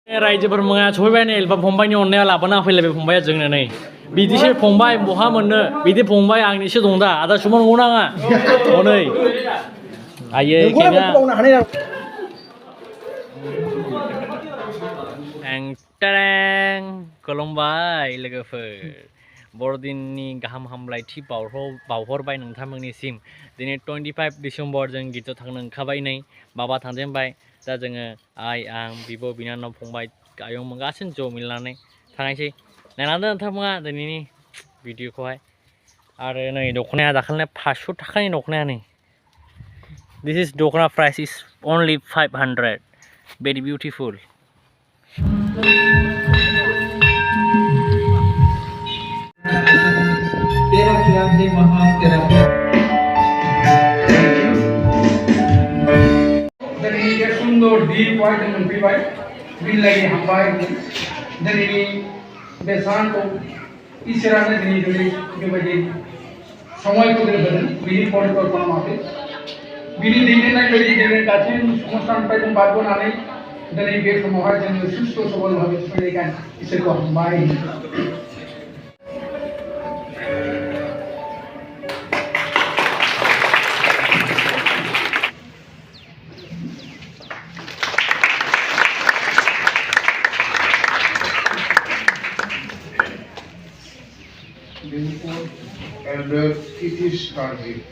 रायजोफोर मोङा सफैबाय नै एलबाम फंबायनि अननाया लाबोना होफैलायबाय फंबाया जोंनो नै बिदिसो फंबाय बहा मोननो बिदि फंबाय आंनिसो दं दा आदा सुमन नंगौ नाङा हनै आयै खेङा एंटारें खुलुमबाय लोगोफोर बर'दिननि गाहाम हामलायथि बावहरबाय नोंथांमोननिसिम दिनै 25 डिसेम्बर जों गिर्जायाव थांनो ओंखारबाय नै बाबा थांजेनबाय दा जोङो आइ आं बिब' बिनानाव फंबाय आयं गासिनो ज' मिलायनानै थांनायसै नायलांदो नोंथांमोना दिनैनि भिडिअखौहाय आरो नै दख'नाया दाखालिना 500 थाखानि दख'नाया नै दिस इज दख'ना price is only 500 very beautiful सुंदर दीप वाइट मोनफैबाय बिलाइ हामबाय दिनैनि बे सानखौ इसोरानो दिनै बेबायदि समायखौ होदों बिनि परिकल्पना माथो बिनि दैदेननाय बायदि जोङो गासै संस्थाननिफ्राय जों बारग'नानै दिनै बे समावहाय जोङो सुस्थ' सबल भाबै सफैनायखाय इसोरखौ हामबाय and it is starting.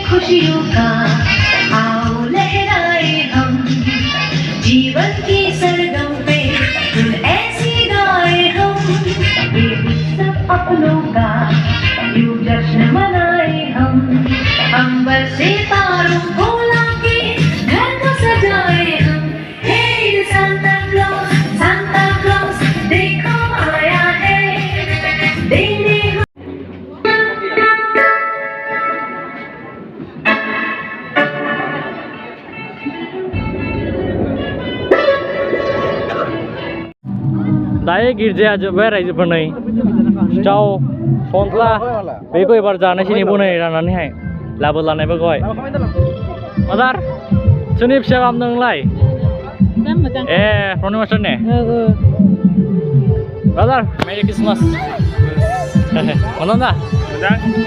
खुशियों का आओ लहराए हम जीवन की सरगम पे ऐसी गाए हम ये सब अपनों का यूं जश्न मनाए हम अंबर से तारों को लाके घर को सजाए हम हे सांता क्लॉस देखो आया है देने दायो गिर्जाया जोब्बाय रायजोफोर नै सिथाव सन्थ्ला बेखौ एबार जानोसै नेबो नै राननानैहाय लाबो लानायफोरखौहाय मादार सोरनि फिसा खालामदों नोंलाय ए प्रनि मास्टार ने ब्रादार मेरि क्रिसमास मोजां दा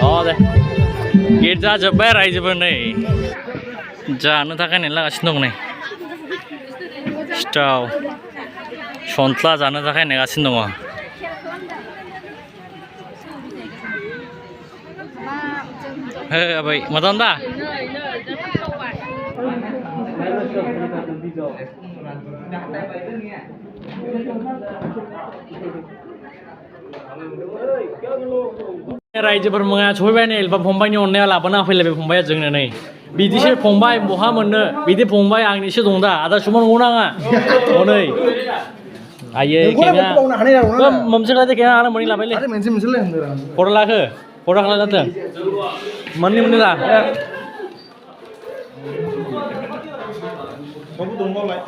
अ दे गिर्जा जोब्बाय रायजोफोर नै जानो थाखाय नेलागासिनो दं नै सिथाव सन्थ्ला जानो थाखाय नेगासिनो दङ abai madan da रायजोफोर मुङा सफैबाय नै एलबाम फंबायनि अननायाव लाबोना फैलायबाय फंबाया जोंनो नै बिदिसो फंबाय बहा मोननो बिदि फंबाय आंनिसो दं दा आदा सुमन नंगौ नाङा हनै आयै केना मोनसे लादे केना आना मोनि लाबायलै आरे मोनसे ले फट लाखो फट खाला जाथों मोननै ला बाबु दंबालाय